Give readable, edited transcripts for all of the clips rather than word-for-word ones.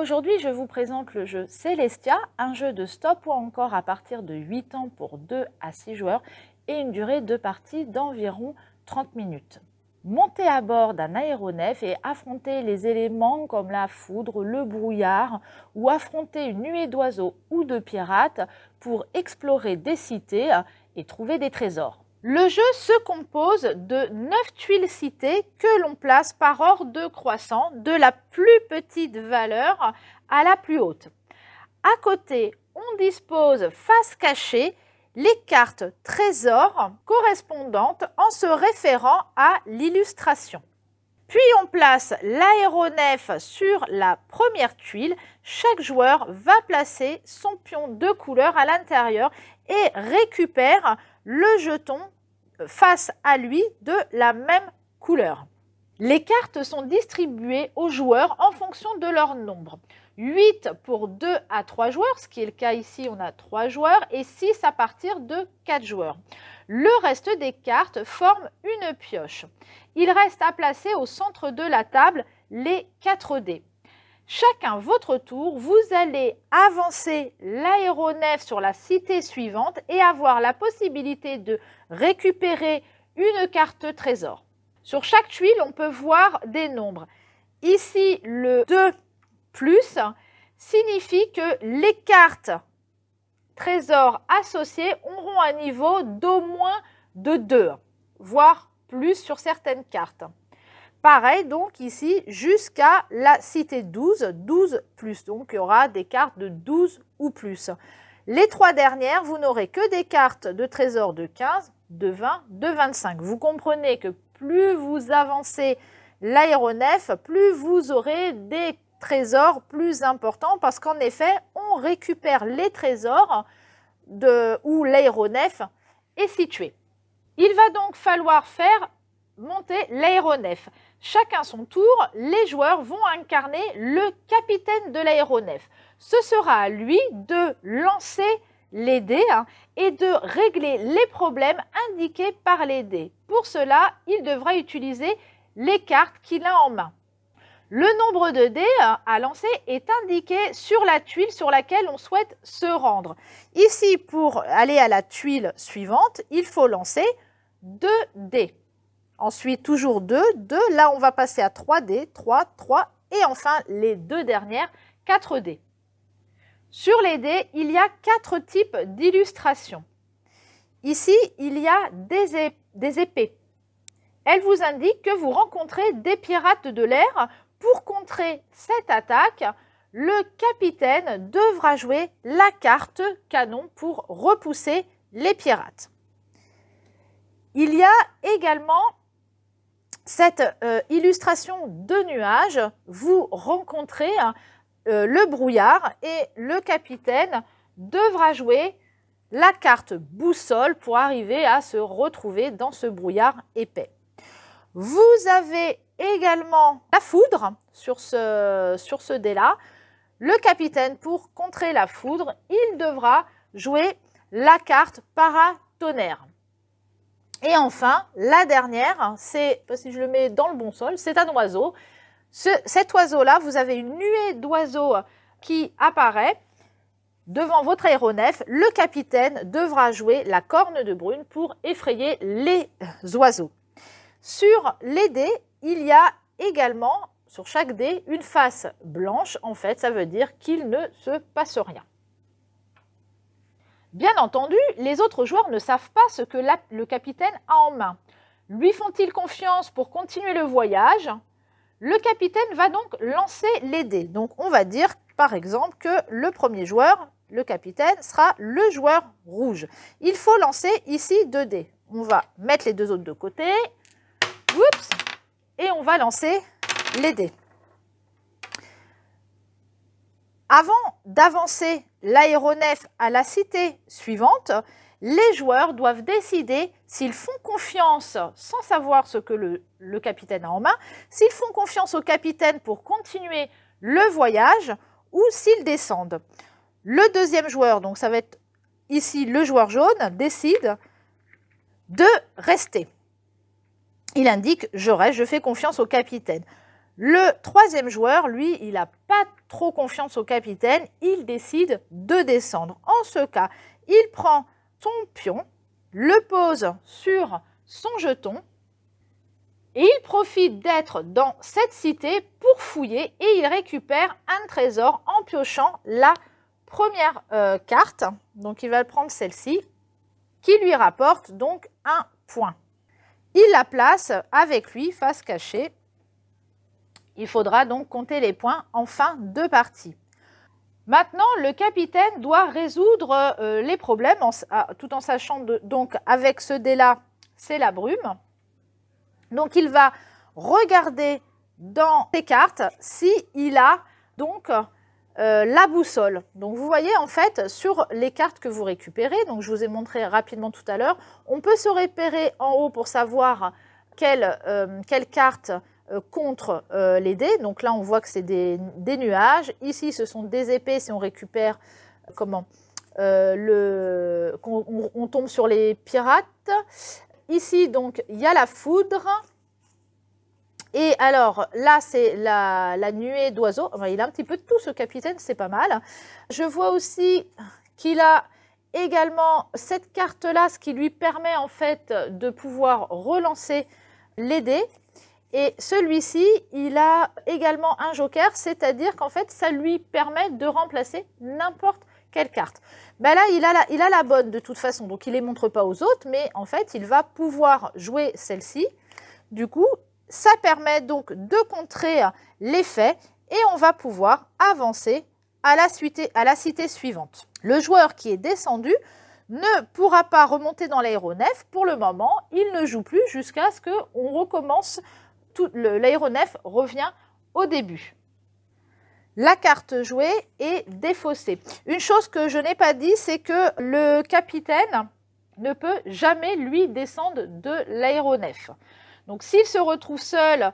Aujourd'hui, je vous présente le jeu Celestia, un jeu de stop ou encore à partir de 8 ans pour 2 à 6 joueurs et une durée de partie d'environ 30 minutes. Montez à bord d'un aéronef et affrontez les éléments comme la foudre, le brouillard ou affronter une nuée d'oiseaux ou de pirates pour explorer des cités et trouver des trésors. Le jeu se compose de 9 tuiles citées que l'on place par ordre croissant de la plus petite valeur à la plus haute. À côté, on dispose face cachée les cartes trésors correspondantes en se référant à l'illustration. Puis on place l'aéronef sur la première tuile. Chaque joueur va placer son pion de couleur à l'intérieur et récupère le jeton face à lui de la même couleur. Les cartes sont distribuées aux joueurs en fonction de leur nombre. 8 pour 2 à 3 joueurs, ce qui est le cas ici, on a 3 joueurs, et 6 à partir de 4 joueurs. Le reste des cartes forme une pioche. Il reste à placer au centre de la table les 4 dés. Chacun votre tour, vous allez avancer l'aéronef sur la cité suivante et avoir la possibilité de récupérer une carte trésor. Sur chaque tuile, on peut voir des nombres. Ici, le 2 plus signifie que les cartes trésors associées auront un niveau d'au moins de 2, voire plus sur certaines cartes. Pareil donc ici jusqu'à la cité 12, 12 plus, donc il y aura des cartes de 12 ou plus. Les 3 dernières, vous n'aurez que des cartes de trésor de 15, de 20, de 25. Vous comprenez que plus vous avancez l'aéronef, plus vous aurez des trésors plus importants parce qu'en effet, on récupère les trésors où l'aéronef est situé. Il va donc falloir faire monter l'aéronef. Chacun son tour, les joueurs vont incarner le capitaine de l'aéronef. Ce sera à lui de lancer les dés et de régler les problèmes indiqués par les dés. Pour cela, il devra utiliser les cartes qu'il a en main. Le nombre de dés à lancer est indiqué sur la tuile sur laquelle on souhaite se rendre. Ici, pour aller à la tuile suivante, il faut lancer 2 dés. Ensuite, toujours 2, 2. Là, on va passer à 3 dés, 3, 3. Et enfin, les 2 dernières, 4 dés. Sur les dés, il y a 4 types d'illustrations. Ici, il y a des épées. Elles vous indiquent que vous rencontrez des pirates de l'air. Pour contrer cette attaque, le capitaine devra jouer la carte canon pour repousser les pirates. Il y a également cette illustration de nuages. Vous rencontrez le brouillard et le capitaine devra jouer la carte boussole pour arriver à se retrouver dans ce brouillard épais. Vous avez également la foudre sur ce dé-là. Le capitaine, pour contrer la foudre, il devra jouer la carte paratonnerre. Et enfin, la dernière, c'est, si je le mets dans le bon sol, c'est un oiseau. Cet oiseau-là, vous avez une nuée d'oiseaux qui apparaît devant votre aéronef. Le capitaine devra jouer la corne de brune pour effrayer les oiseaux. Sur les dés, il y a également, sur chaque dé, une face blanche. En fait, ça veut dire qu'il ne se passe rien. Bien entendu, les autres joueurs ne savent pas ce que le capitaine a en main. Lui font-ils confiance pour continuer le voyage? Le capitaine va donc lancer les dés. Donc on va dire par exemple que le premier joueur, le capitaine, sera le joueur rouge. Il faut lancer ici 2 dés. On va mettre les 2 autres de côté. Oups, et on va lancer les dés. Avant d'avancer l'aéronef à la cité suivante, les joueurs doivent décider s'ils font confiance, sans savoir ce que le capitaine a en main, s'ils font confiance au capitaine pour continuer le voyage ou s'ils descendent. Le deuxième joueur, donc ça va être ici le joueur jaune, décide de rester. Il indique « je reste, je fais confiance au capitaine ». Le troisième joueur, lui, il n'a pas trop confiance au capitaine, il décide de descendre. En ce cas, il prend son pion, le pose sur son jeton et il profite d'être dans cette cité pour fouiller et il récupère un trésor en piochant la première carte. Donc il va prendre celle-ci qui lui rapporte donc un point. Il la place avec lui face cachée. Il faudra donc compter les points en fin de partie. Maintenant, le capitaine doit résoudre les problèmes tout en sachant donc avec ce dé-là, c'est la brume. Donc, il va regarder dans ses cartes s'il a donc la boussole. Donc, vous voyez en fait sur les cartes que vous récupérez, donc je vous ai montré rapidement tout à l'heure, on peut se repérer en haut pour savoir quelle carte contre les dés. Donc là, on voit que c'est des nuages. Ici, ce sont des épées si on récupère on tombe sur les pirates. Ici, donc, il y a la foudre. Et alors, là, c'est la nuée d'oiseaux. Enfin, il a un petit peu de tout, ce capitaine, c'est pas mal. Je vois aussi qu'il a également cette carte-là, ce qui lui permet en fait de pouvoir relancer les dés. Et celui-ci, il a également un joker, c'est-à-dire qu'en fait, ça lui permet de remplacer n'importe quelle carte. Ben là, il a la bonne de toute façon, donc il ne les montre pas aux autres, mais en fait, il va pouvoir jouer celle-ci. Du coup, ça permet donc de contrer l'effet et on va pouvoir avancer à la cité suivante. Le joueur qui est descendu ne pourra pas remonter dans l'aéronef. Pour le moment, il ne joue plus jusqu'à ce qu'on recommence. L'aéronef revient au début. La carte jouée est défaussée. Une chose que je n'ai pas dit, c'est que le capitaine ne peut jamais, lui, descendre de l'aéronef. Donc, s'il se retrouve seul,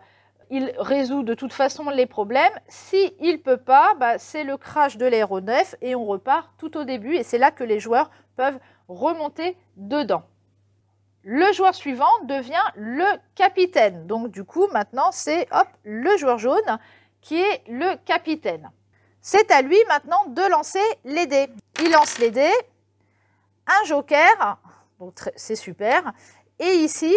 il résout de toute façon les problèmes. S'il ne peut pas, c'est le crash de l'aéronef et on repart tout au début. Et c'est là que les joueurs peuvent remonter dedans. Le joueur suivant devient le capitaine. Donc, du coup, maintenant, c'est le joueur jaune qui est le capitaine. C'est à lui maintenant de lancer les dés. Il lance les dés, un joker, donc c'est super, et ici,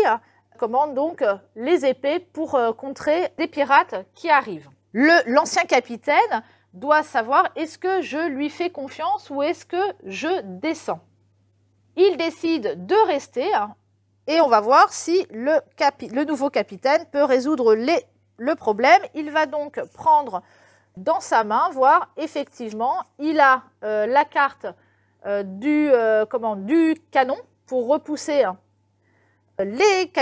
commande donc les épées pour contrer des pirates qui arrivent. L'ancien capitaine doit savoir est-ce que je lui fais confiance ou est-ce que je descends. Il décide de rester. Et on va voir si le nouveau capitaine peut résoudre le problème. Il va donc prendre dans sa main, voir effectivement, il a la carte du canon pour repousser les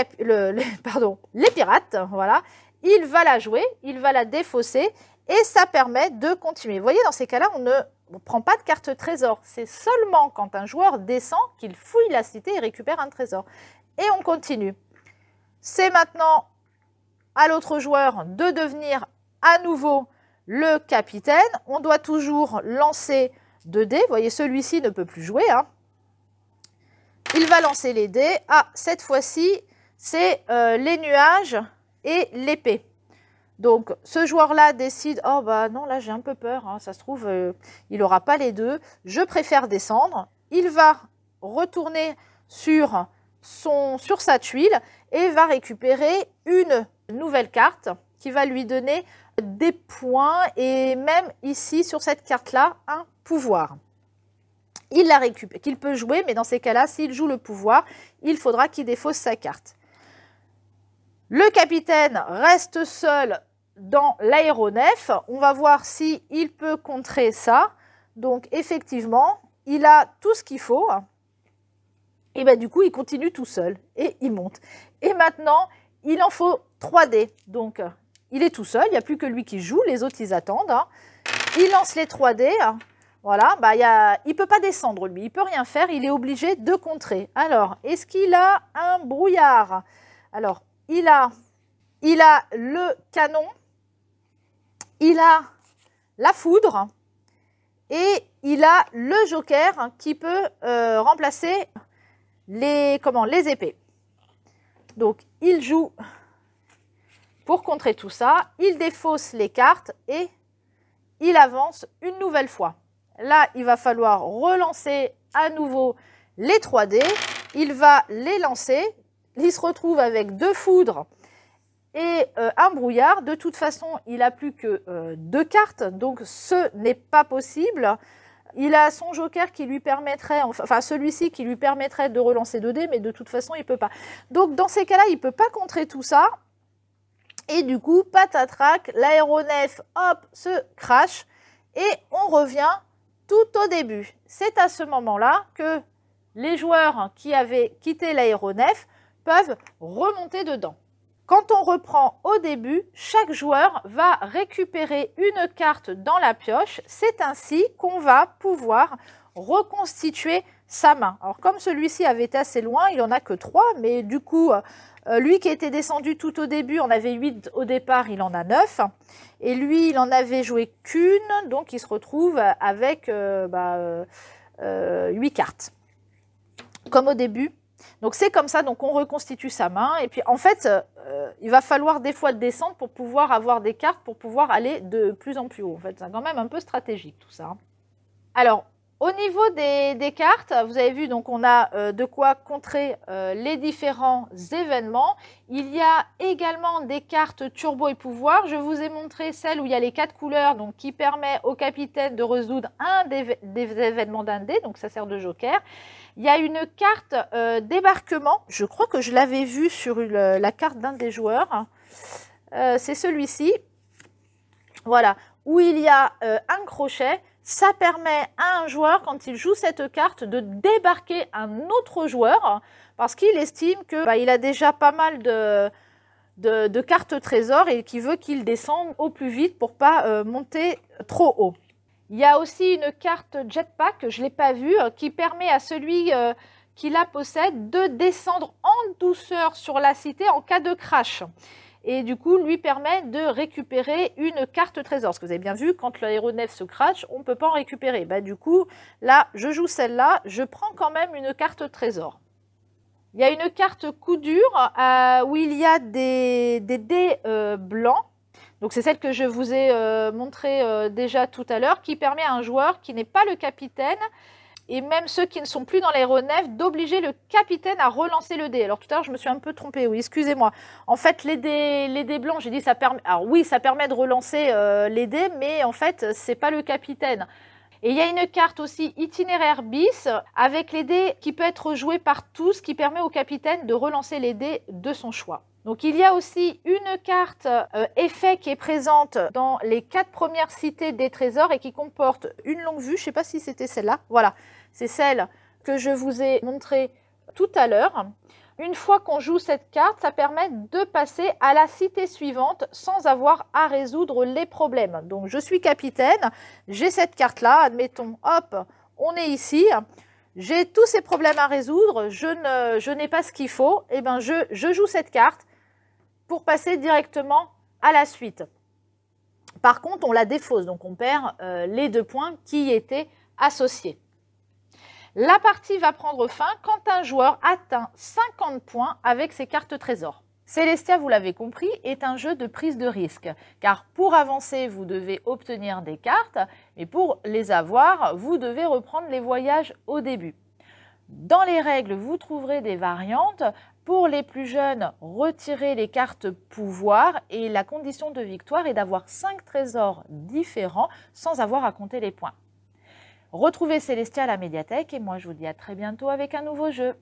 pirates. Voilà. Il va la jouer, il va la défausser et ça permet de continuer. Vous voyez, dans ces cas-là, on ne prend pas de carte trésor. C'est seulement quand un joueur descend qu'il fouille la cité et récupère un trésor. Et on continue. C'est maintenant à l'autre joueur de devenir à nouveau le capitaine. On doit toujours lancer 2 dés. Vous voyez, celui-ci ne peut plus jouer. Il va lancer les dés. Ah, cette fois-ci, c'est les nuages et l'épée. Donc, ce joueur-là décide, oh bah non, là j'ai un peu peur, ça se trouve, il n'aura pas les deux. Je préfère descendre. Il va retourner sur sa tuile et va récupérer une nouvelle carte qui va lui donner des points et même ici sur cette carte-là un pouvoir. Il la récupère, qu'il peut jouer, mais dans ces cas-là, s'il joue le pouvoir, il faudra qu'il défausse sa carte. Le capitaine reste seul dans l'aéronef. On va voir s'il peut contrer ça. Donc effectivement, il a tout ce qu'il faut. Et bien du coup, il continue tout seul et il monte. Et maintenant, il en faut 3 dés. Donc, il est tout seul, il n'y a plus que lui qui joue, les autres, ils attendent. Il lance les 3 dés. Voilà, il ne peut pas descendre, lui, il ne peut rien faire, il est obligé de contrer. Alors, est-ce qu'il a un brouillard? Alors, il a le canon, il a la foudre et il a le joker qui peut remplacer les épées. Donc, il joue Pour contrer tout ça, il défausse les cartes et il avance une nouvelle fois. Là, il va falloir relancer à nouveau les 3 dés. Il va les lancer. Il se retrouve avec 2 foudres et un brouillard. De toute façon, il n'a plus que 2 cartes, donc ce n'est pas possible. Il a son joker qui lui permettrait, enfin celui-ci qui lui permettrait de relancer 2 dés, mais de toute façon, il ne peut pas. Donc dans ces cas-là, il ne peut pas contrer tout ça. Et du coup, patatrac, l'aéronef, hop, se crache et on revient tout au début. C'est à ce moment-là que les joueurs qui avaient quitté l'aéronef peuvent remonter dedans. Quand on reprend au début, chaque joueur va récupérer une carte dans la pioche. C'est ainsi qu'on va pouvoir reconstituer sa main. Alors comme celui-ci avait été assez loin, il n'en a que 3, mais du coup, lui qui était descendu tout au début, on avait 8 au départ, il en a 9. Et lui, il en avait joué qu'une, donc il se retrouve avec 8 cartes, comme au début. Donc c'est comme ça, donc on reconstitue sa main. Et puis en fait, il va falloir des fois descendre pour pouvoir avoir des cartes, pour pouvoir aller de plus en plus haut. En fait, c'est quand même un peu stratégique tout ça. Alors, au niveau des cartes, vous avez vu, donc on a de quoi contrer les différents événements. Il y a également des cartes turbo et pouvoir. Je vous ai montré celle où il y a les 4 couleurs, donc qui permet au capitaine de résoudre un des événements d'un dé, donc ça sert de joker. Il y a une carte débarquement, je crois que je l'avais vue sur la carte d'un des joueurs. C'est celui-ci, voilà, où il y a un crochet. Ça permet à un joueur, quand il joue cette carte, de débarquer un autre joueur parce qu'il estime qu'il a déjà pas mal de cartes trésors et qu'il veut qu'il descende au plus vite pour ne pas monter trop haut. Il y a aussi une carte jetpack, je ne l'ai pas vue, qui permet à celui qui la possède de descendre en douceur sur la cité en cas de crash. Et du coup, lui permet de récupérer une carte trésor. Parce que vous avez bien vu, quand l'aéronef se crash, on ne peut pas en récupérer. Du coup, là, je joue celle-là, je prends quand même une carte trésor. Il y a une carte coup dur où il y a des dés blancs. Donc c'est celle que je vous ai montrée déjà tout à l'heure, qui permet à un joueur qui n'est pas le capitaine, et même ceux qui ne sont plus dans l'aéronef, d'obliger le capitaine à relancer le dé. Alors tout à l'heure, je me suis un peu trompée, oui, excusez-moi. En fait, les dés blancs, j'ai dit ça permet. Alors oui, ça permet de relancer les dés, mais en fait, c'est pas le capitaine. Et il y a une carte aussi itinéraire bis avec les dés qui peut être joué par tous, qui permet au capitaine de relancer les dés de son choix. Donc il y a aussi une carte effet qui est présente dans les 4 premières cités des trésors et qui comporte une longue vue. Je ne sais pas si c'était celle-là. Voilà, c'est celle que je vous ai montrée tout à l'heure. Une fois qu'on joue cette carte, ça permet de passer à la cité suivante sans avoir à résoudre les problèmes. Donc je suis capitaine, j'ai cette carte-là, admettons, hop, on est ici. J'ai tous ces problèmes à résoudre, je n'ai pas ce qu'il faut, et ben je joue cette carte pour passer directement à la suite. Par contre, on la défausse, donc on perd les 2 points qui y étaient associés. La partie va prendre fin quand un joueur atteint 50 points avec ses cartes trésors. Célestia, vous l'avez compris, est un jeu de prise de risque, car pour avancer, vous devez obtenir des cartes, et pour les avoir, vous devez reprendre les voyages au début. Dans les règles, vous trouverez des variantes. Pour les plus jeunes, retirez les cartes pouvoir et la condition de victoire est d'avoir 5 trésors différents sans avoir à compter les points. Retrouvez Célestia à la médiathèque et moi je vous dis à très bientôt avec un nouveau jeu.